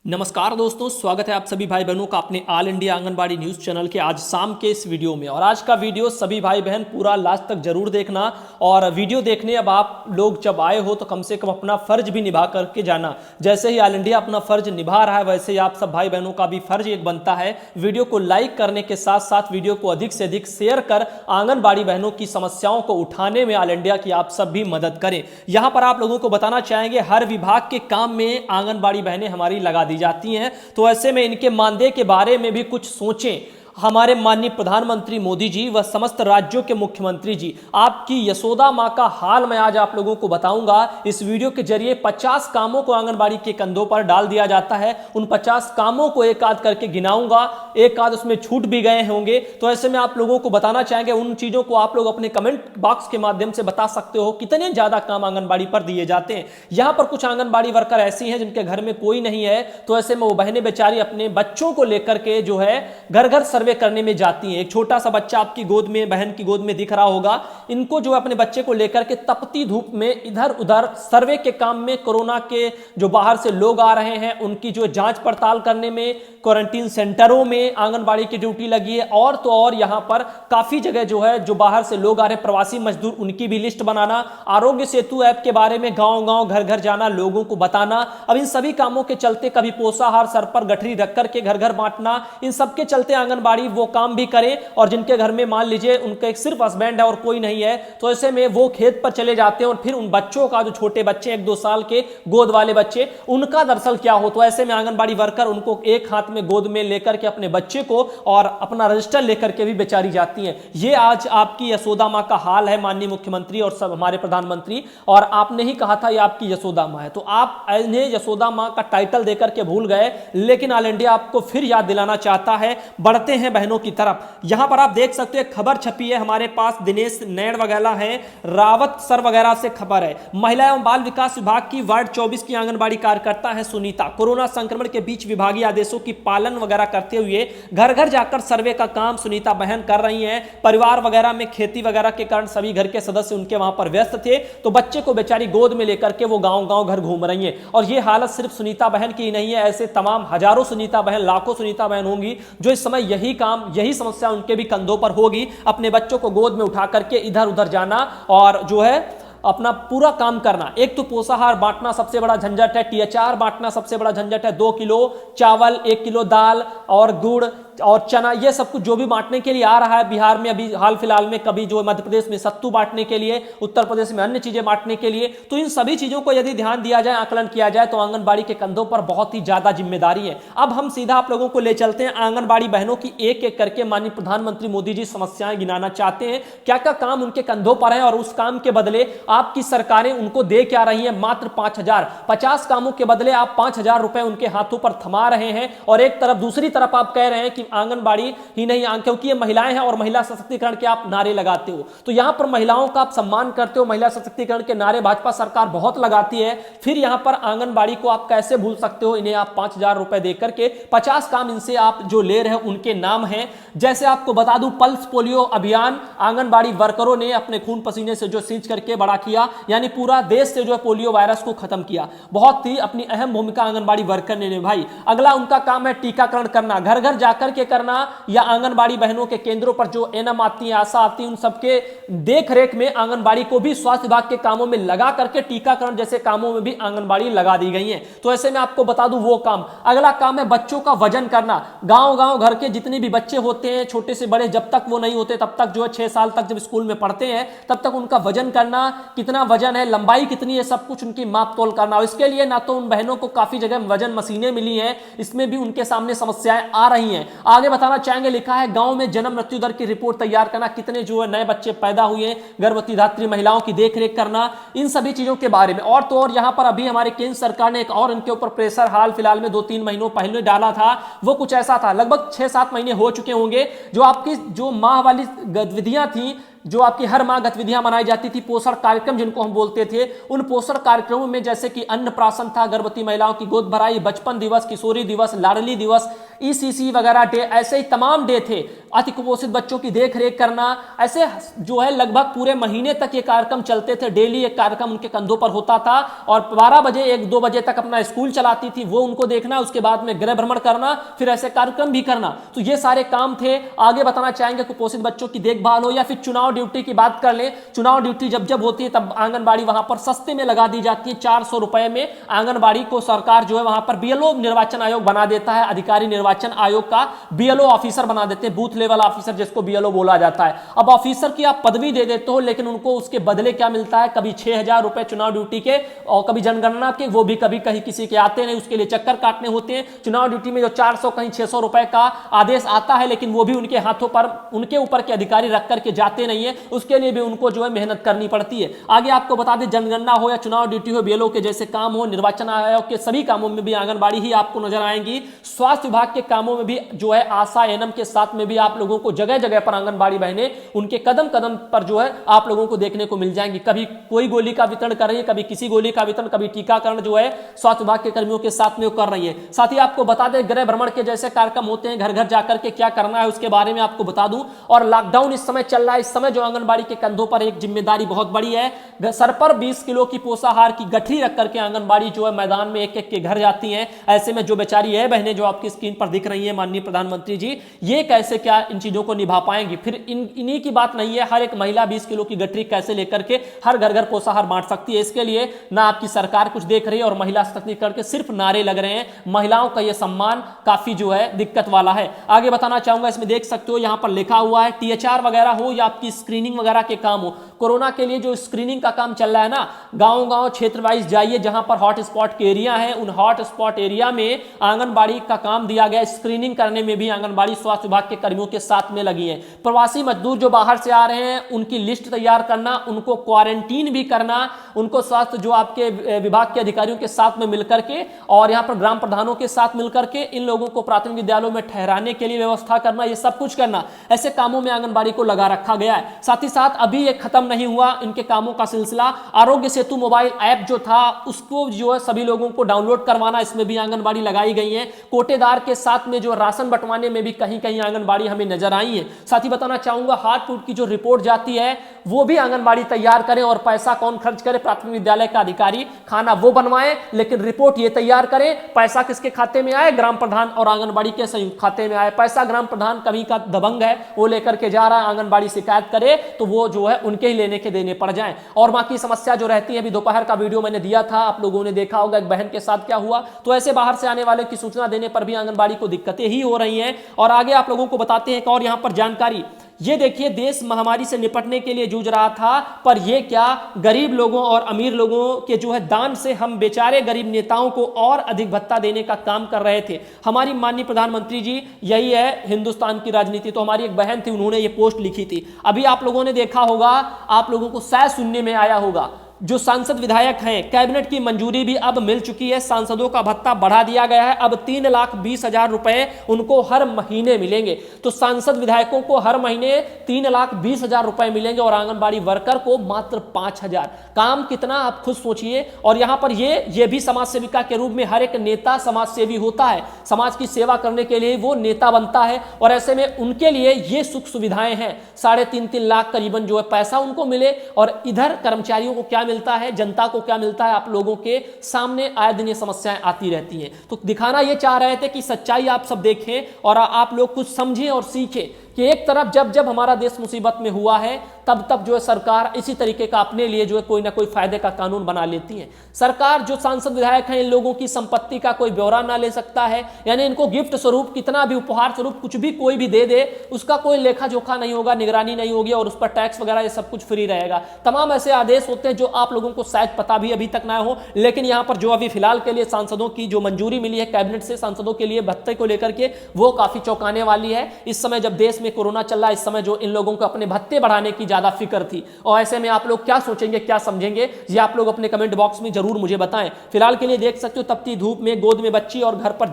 नमस्कार दोस्तों, स्वागत है आप सभी भाई बहनों का अपने all India anganwadi news channel के आज शाम के इस वीडियो में। और आज का वीडियो सभी भाई बहन पूरा लास्ट तक जरूर देखना। और वीडियो देखने अब आप लोग जब आए हो तो कम से कम अपना फर्ज भी निभा करके जाना। जैसे ही ऑल इंडिया अपना फर्ज निभा रहा है वैसे ही आप सब भाई बहनों का भी फर्ज एक बनता है वीडियो को लाइक करने के साथ साथ वीडियो को अधिक से अधिक शेयर कर आंगनबाड़ी बहनों की समस्याओं को उठाने में ऑल इंडिया की आप सब भी मदद करें। यहाँ पर आप लोगों को बताना चाहेंगे हर विभाग के काम में आंगनबाड़ी बहनें हमारी लगा दी जाती हैं, तो ऐसे में इनके मानदेय के बारे में भी कुछ सोचें। हमारे माननीय प्रधानमंत्री मोदी जी व समस्त राज्यों के मुख्यमंत्री जी, आपकी यशोदा मां का हाल मैं आज आप लोगों को बताऊंगा। इस वीडियो के जरिए 50 कामों को आंगनबाड़ी के कंधों पर डाल दिया जाता है। उन 50 कामों को एक आध करके गिनाऊंगा, एक आध उसमें छूट भी गए होंगे, तो ऐसे में आप लोगों को बताना चाहेंगे उन चीजों को आप लोग अपने कमेंट बॉक्स के माध्यम से बता सकते हो कितने ज्यादा काम आंगनबाड़ी पर दिए जाते हैं। यहां पर कुछ आंगनबाड़ी वर्कर ऐसी हैं जिनके घर में कोई नहीं है, तो ऐसे में वो बहनें बेचारी अपने बच्चों को लेकर के जो है घर घर सर्वे करने में जाती हैं। एक छोटा सा बच्चा आपकी गोद में, बहन की गोद में दिख रहा होगा, इनको जो अपने बच्चे को लेकर के तपती धूप में इधर उधर सर्वे के काम में, कोरोना के जो बाहर से लोग आ रहे हैं उनकी जो जांच पड़ताल करने में, क्वारंटीन सेंटरों में आंगनबाड़ी की ड्यूटी लगी है। और तो और यहां पर काफी जगह जो है जो बाहर से लोग आ रहे प्रवासी मजदूर, उनकी भी लिस्ट बनाना, आरोग्य सेतु ऐप के बारे में गांव गांव घर घर जाना, लोगों को बताना। अब इन सभी कामों के चलते कभी पोषाहार सर पर गठरी रख करके घर घर बांटना, इन सब के चलते आंगनबाड़ी वो काम भी करें। और जिनके घर में मान लीजिए उनका एक सिर्फ हस्बैंड है और कोई नहीं है, तो ऐसे में वो खेत पर चले जाते हैं और फिर उन बच्चों का, जो छोटे बच्चे 1-2 साल के गोद वाले बच्चे, उनका दरअसल क्या हो, तो ऐसे में आंगनबाड़ी वर्कर उनको एक हाथ में गोद में लेकर के अपने बच्चे को और अपना रजिस्टर लेकर के भी बेचारी जाती हैं। ये आज आपकी यशोदा मां का हाल है माननीय मुख्यमंत्री और सब हमारे प्रधानमंत्री। और आपने ही कहा था ये आपकी यशोदा मां है, तो आप इन्हें यशोदा मां का टाइटल देकर के भूल गए, लेकिन ऑल इंडिया आपको फिर याद दिलाना चाहता है। बढ़ते हैं बहनों की तरफ। यहां पर आप देख सकते हैं खबर छपी है हमारे पास, दिनेश नैण वगैरह है, रावत सर वगैरह से खबर है। महिला एवं बाल विकास विभाग की वार्ड 24 की आंगनबाड़ी कार्यकर्ता है सुनीता, कोरोना संक्रमण के बीच विभागीय आदेशों की पालन वगैरह करते हुए घर घर जाकर सर्वे का काम सुनीता बहन कर रही हैं। परिवार वगैरह में खेती वगैरह के कारण सभी घर के सदस्य उनके वहां पर व्यस्त थे, तो बच्चे को बेचारी गोद में लेकर के वो गांव गांव घर घूम रही हैं। और ये हालत सिर्फ सुनीता बहन की नहीं है, ऐसे तमाम हजारों सुनीता बहन, लाखों सुनीता बहन होंगी जो इस समय यही काम, यही समस्या उनके भी कंधों पर होगी। अपने बच्चों को गोद में उठा करके इधर उधर जाना और जो है अपना पूरा काम करना। एक तो पोषाहार बांटना सबसे बड़ा झंझट है, टीएचआर बांटना सबसे बड़ा झंझट है। 2 किलो चावल, 1 किलो दाल और गुड़ और चना, ये सब कुछ जो भी बांटने के लिए आ रहा है बिहार में अभी हाल फिलहाल में, कभी जो मध्य प्रदेश में सत्तू बांटने के लिए, उत्तर प्रदेश में अन्य चीजें बांटने के लिए, तो इन सभी चीजों को यदि ध्यान दिया जाए, आकलन किया जाए, तो आंगनबाड़ी के कंधों पर बहुत ही ज्यादा जिम्मेदारी है। अब हम सीधा आप लोगों को ले चलते हैं आंगनबाड़ी बहनों की एक एक करके माननीय प्रधानमंत्री मोदी जी समस्याएं गिनाना चाहते हैं, क्या क्या काम उनके कंधों पर है और उस काम के बदले आपकी सरकारें उनको दे क्या रही है। मात्र 5,000, 50 कामों के बदले आप 5,000 रुपए उनके हाथों पर थमा रहे हैं। और एक तरफ, दूसरी तरफ आप कह रहे हैं कि आंगनबाड़ी ही नहीं, क्योंकि ये महिलाएं हैं और महिला सशक्तिकरण के आप नारे लगाते हो, तो यहां पर महिलाओं का आप सम्मान करते हो, महिला सशक्तिकरण के नारे भाजपा सरकार बहुत लगाती है, फिर यहां पर आंगनबाड़ी को आप कैसे भूल सकते हो। इन्हें आप 5,000 रुपए देकर के 50 काम इनसे आप जो ले रहे हो उनके नाम हैं। जैसे आपको बता दूं, पल्स पोलियो अभियान आंगनबाड़ी वर्करों ने अपने खून पसीने से जो सींच करके बड़ा किया, यानी पूरा देश से जो है पोलियो वायरस को खत्म किया। बहुत ही अपनी अहम भूमिका आंगनबाड़ी वर्कर ने निभाई। अगला उनका काम है टीकाकरण करना, घर घर जाकर के करना, या आंगनबाड़ी बहनों के केंद्रों पर जो एनएम आती है, आशा आती है, उन सबके देख रेख में आंगनबाड़ी को भी स्वास्थ्य विभाग के कामों में लगा करके टीकाकरण जैसे कामों में भी आंगनबाड़ी लगा दी गई है। तो ऐसे में आपको बता दूं वो काम। अगला काम है बच्चों का वजन करना। गांव गांव घर के जितने भी बच्चे होते हैं, छोटे से बड़े, जब तक वो नहीं होते तब तक जो है 6 साल तक जब स्कूल में पढ़ते हैं तब तक उनका वजन करना, कितना वजन है, लंबाई कितनी है, सब कुछ उनकी माप तोल करना। और इसके लिए ना तो उन बहनों को काफी जगह वजन मशीनें मिली हैं, इसमें भी उनके सामने समस्याएं आ रही हैं। आगे बताना चाहेंगे, लिखा है गांव में जन्म मृत्यु दर की रिपोर्ट तैयार करना, कितने जो है नए बच्चे पैदा हुए, गर्भवती धात्री महिलाओं की देखरेख करना, इन सभी चीजों के बारे में। और तो और यहां पर अभी हमारे केंद्र सरकार ने एक और इनके ऊपर प्रेशर हाल फिलहाल में 2-3 महीनों पहले डाला था। वो कुछ ऐसा था, लगभग 6-7 महीने हो चुके होंगे, जो आपकी जो माह वाली गतिविधियां थी, जो आपकी हर माह गतिविधियां मनाई जाती थी, पोषण कार्यक्रम जिनको हम बोलते थे, उन पोषण कार्यक्रमों में जैसे कि अन्नप्राशन था, गर्भवती महिलाओं की गोद भराई, बचपन दिवस, किशोरी दिवस, लाडली दिवस, ECC वगैरह डे, ऐसे ही तमाम डे थे। अति कुपोषित बच्चों की देख रेख करना, ऐसे जो है लगभग पूरे महीने तक ये कार्यक्रम चलते थे। डेली एक कार्यक्रम उनके कंधों पर होता था और 12 बजे 1-2 बजे तक अपना स्कूल चलाती थी, वो उनको देखना, उसके बाद में गृह भ्रमण करना, फिर ऐसे कार्यक्रम भी करना। तो ये सारे काम थे। आगे बताना चाहेंगे कुपोषित बच्चों की देखभाल हो या फिर चुनाव ड्यूटी की बात कर लें। चुनाव ड्यूटी जब जब होती है तब आंगनबाड़ी वहां पर सस्ते में लगा दी जाती है। 400 रुपए में आंगनबाड़ी को सरकार जो है वहां पर BLO निर्वाचन आयोग बना देता है, अधिकारी निर्वाचन आयोग का BLO ऑफिसर बना देते हैं, बूथ लेवल ऑफिसर जिसको BLO बोला जाता है। अब ऑफिसर की आप पदवी दे देते हो, लेकिन उनको उसके बदले क्या मिलता है, कभी 6,000 रुपए चुनाव ड्यूटी के और कभी जनगणना के, वो भी कभी कहीं किसी के आते नहीं, उसके लिए चक्कर काटने होते हैं। चुनाव ड्यूटी में जो 400 कहीं 600 रुपए का आदेश आता है, लेकिन वो भी उनके हाथों पर उनके ऊपर के अधिकारी रख करके जाते नहीं है, उसके लिए भी उनको जो है मेहनत करनी पड़ती है। आगे आपको बता दें, जनगणना हो या चुनाव ड्यूटी हो, BLO के जैसे काम हो, निर्वाचन आयोग के सभी कामों में भी आंगनबाड़ी ही आपको नजर आएंगी। स्वास्थ्य विभाग के कामों में भी जो है आशा एनएम के साथ में भी आप लोगों को जगह जगह पर आंगनबाड़ी बहनें उनके कदम कदम पर जो है आप लोगों को देखने को मिल जाएंगी। कभी कोई गोली का वितरण कर रही है, कभी किसी गोली का वितरण, कभी टीकाकरण जो है स्वास्थ्य विभाग के कर्मियों के साथ में कर रही है। साथ ही आपको बता दें, गृह भ्रमण के जैसे कार्यक्रम होते हैं, घर घर जाकर के क्या करना है उसके बारे में आपको बता दूं। और लॉकडाउन इस समय चल रहा है, इस समय जो आंगनबाड़ी के कंधों पर एक जिम्मेदारी बहुत बड़ी है। सर पर 20 किलो की पोषाहार की गठरी रख करके आंगनबाड़ी जो है मैदान में एक एक के घर जाती हैं। ऐसे में जो बेचारी है बहनें जो आपकी स्क्रीन पर दिख रही हैं, माननीय प्रधानमंत्री जी, ये कैसे क्या इन चीजों को निभा पाएंगी? फिर इन्हीं की बात नहीं है, हर एक महिला 20 किलो की गठरी कैसे लेकर के हर घर घर पोषाहार बांट सकती है? इसके लिए ना आपकी सरकार कुछ देख रही है और महिला सशक्तिकरण के सिर्फ नारे लग रहे हैं। महिलाओं का यह सम्मान काफी जो है दिक्कत वाला है। आगे बताना चाहूंगा, इसमें देख सकते हो यहां पर लिखा हुआ है THR वगैरह हो या आपकी स्क्रीनिंग वगैरह के काम हो, कोरोना के लिए जो स्क्रीनिंग का काम चल रहा है ना, गांव-गांव क्षेत्र वाइज जाइए, जहां पर हॉट स्पॉट के एरिया है, उन हॉट स्पॉट एरिया में आंगनबाड़ी का काम दिया गया। स्क्रीनिंग करने में भी आंगनबाड़ी स्वास्थ्य विभाग के कर्मियों के साथ में लगी है। प्रवासी मजदूर जो बाहर से आ रहे हैं उनकी लिस्ट तैयार करना, उनको क्वारंटीन भी करना, उनको स्वास्थ्य जो आपके विभाग के अधिकारियों के साथ में मिलकर के और यहां पर ग्राम प्रधानों के साथ मिलकर के इन लोगों को प्राथमिक विद्यालयों में ठहराने के लिए व्यवस्था करना, ये सब कुछ करना, ऐसे कामों में आंगनबाड़ी को लगा रखा गया है। साथ ही साथ अभी ये खत्म नहीं हुआ इनके कामों का सिलसिला। आरोग्य सेतु मोबाइल ऐप जो था उसको जो है सभी लोगों को डाउनलोड करवाना, इसमें भी आंगनबाड़ी लगाई गई है। कोटेदार के साथ में जो राशन बंटवाने में भी कहीं कहीं आंगनबाड़ी हमें नजर आई है। साथ ही बताना चाहूंगा, हार्ट फूड की जो रिपोर्ट जाती है वो भी आंगनबाड़ी तैयार करें और पैसा कौन खर्च करे? प्राथमिक विद्यालय का अधिकारी, खाना वो बनवाए लेकिन रिपोर्ट ये तैयार करे। पैसा किसके खाते में आए? ग्राम प्रधान और आंगनबाड़ी के संयुक्त खाते में आए। पैसा ग्राम प्रधान कभी का दबंग है, वो लेकर के जा रहा है, आंगनबाड़ी शिकायत करे तो वो जो है उनके ही लेने के देने पड़ जाए। और बाकी समस्या जो रहती है, अभी दोपहर का वीडियो मैंने दिया था, आप लोगों ने देखा होगा एक बहन के साथ क्या हुआ। तो ऐसे बाहर से आने वाले की सूचना देने पर भी आंगनबाड़ी को दिक्कतें ही हो रही हैं। और आगे आप लोगों को बताते हैं एक और यहां पर जानकारी, ये देखिए, देश महामारी से निपटने के लिए जूझ रहा था, पर ये क्या, गरीब लोगों और अमीर लोगों के जो है दान से हम बेचारे गरीब नेताओं को और अधिक भत्ता देने का काम कर रहे थे। हमारी माननीय प्रधानमंत्री जी, यही है हिंदुस्तान की राजनीति। तो हमारी एक बहन थी, उन्होंने ये पोस्ट लिखी थी, अभी आप लोगों ने देखा होगा, आप लोगों को शायद सुनने में आया होगा, जो सांसद विधायक हैं, कैबिनेट की मंजूरी भी अब मिल चुकी है, सांसदों का भत्ता बढ़ा दिया गया है। अब 3,20,000 रुपए उनको हर महीने मिलेंगे। तो सांसद विधायकों को हर महीने 3,20,000 रुपए मिलेंगे और आंगनबाड़ी वर्कर को मात्र 5,000। काम कितना आप खुद सोचिए। और यहां पर ये भी समाज सेविका के रूप में, हर एक नेता समाज सेवी होता है, समाज की सेवा करने के लिए वो नेता बनता है। और ऐसे में उनके लिए ये सुख सुविधाएं हैं, 3.5 लाख करीबन जो है पैसा उनको मिले। और इधर कर्मचारियों को क्या मिलता है, जनता को क्या मिलता है, आप लोगों के सामने आए दिन ये समस्याएं आती रहती हैं। तो दिखाना ये चाह रहे थे कि सच्चाई आप सब देखें और आप लोग कुछ समझें और सीखें कि एक तरफ जब जब हमारा देश मुसीबत में हुआ है, तब तब जो है सरकार इसी तरीके का अपने लिए जो है कोई ना कोई फायदे का कानून बना लेती है। सरकार जो सांसद विधायक हैं, इन लोगों की संपत्ति का कोई ब्यौरा ना ले सकता है, यानी इनको गिफ्ट स्वरूप, कितना भी उपहार स्वरूप कुछ भी कोई भी दे दे, उसका कोई लेखा जोखा नहीं होगा, निगरानी नहीं होगी और उस पर टैक्स वगैरह ये सब कुछ फ्री रहेगा। तमाम ऐसे आदेश होते हैं जो आप लोगों को शायद पता भी अभी तक ना हो, लेकिन यहाँ पर जो अभी फिलहाल के लिए सांसदों की जो मंजूरी मिली है कैबिनेट से सांसदों के लिए भत्ते को लेकर के, वो काफी चौंकाने वाली है। इस समय जब देश में में कोरोना चल रहा है इस समय, जो इन लोगों को अपने भत्ते बढ़ाने की ज्यादा फिक्र थी। और ऐसे में आप लोग क्या सोचेंगे, क्या समझेंगे, ये आप लोग अपने कमेंट बॉक्स में जरूर मुझे बताएं। फिलहाल के लिए देख सकते हो तपती धूप में गोद में बच्ची और घर पर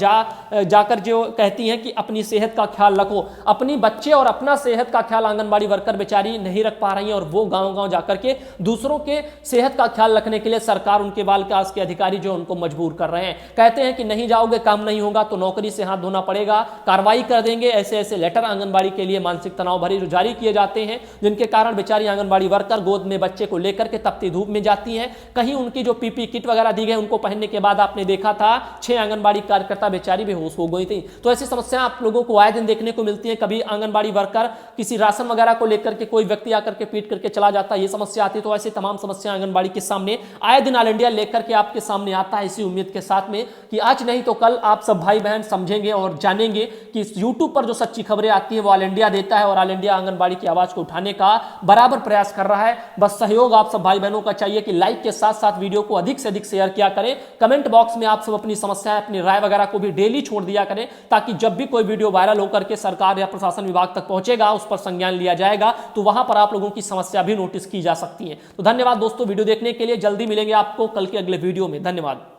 जाकर जो कहती हैं कि अपनी सेहत का ख्याल रखो। अपनी बच्चे और अपना सेहत का ख्याल आंगनबाड़ी वर्कर बेचारी नहीं रख पा रही हैं और वो गांव-गांव जाकर के दूसरों के सेहत का ख्याल रखने के लिए सरकार, उनके बाल विकास के अधिकारी जो उनको मजबूर कर रहे हैं। कहते हैं कि नहीं जाओगे, काम नहीं होगा तो नौकरी से हाथ धोना पड़ेगा, कार्रवाई कर देंगे। ऐसे ऐसे लेटर आंगनबाड़ी के लिए मानसिक तनाव भरी जो जारी किए जाते हैं, जिनके कारण बेचारी आंगनबाड़ी वर्कर गोद में बच्चे को लेकर के तपती धूप में जाती हैं। कहीं उनकी जो पीपी किट वगैरह दी गई उनको पहनने के बाद आपने देखा था 6 आंगनबाड़ी कार्यकर्ता बेचारी बेहोश हो गई थी। तो ऐसी समस्या आप लोगों को आए दिन देखने को मिलती है। कभी आंगनबाड़ी वर्कर किसी राशन वगैरह को लेकर के कोई व्यक्ति आकर के पीट करके चला जाता है, ये समस्या आती है। तो ऐसी तमाम समस्या आंगनबाड़ी के सामने आए दिन ऑल इंडिया लेकर के आपके सामने आता है, इसी उम्मीद के साथ में कि आज नहीं तो कल आप सब भाई बहन समझेंगे और जानेंगे कि इस यूट्यूब पर जो सच्ची खबरें आती हैं वो ऑल इंडिया देता है और ऑल इंडिया आंगनबाड़ी की आवाज को उठाने का बराबर प्रयास कर रहा है। बस सहयोग आप सब भाई बहनों का चाहिए कि लाइक के साथ साथ वीडियो को अधिक से अधिक शेयर किया करें। कमेंट बॉक्स में आप सब अपनी समस्याएं, अपनी राय वगैरह को भी डेली छोड़ दिया करें, ताकि जब भी कोई वीडियो वायरल होकर के सरकार या प्रशासन विभाग तक पहुंचेगा, उस पर संज्ञान लिया जाएगा, तो वहां पर आप लोगों की समस्या भी नोटिस की जा सकती है। तो धन्यवाद दोस्तों वीडियो देखने के लिए। जल्दी मिलेंगे आपको कल के अगले वीडियो में। धन्यवाद।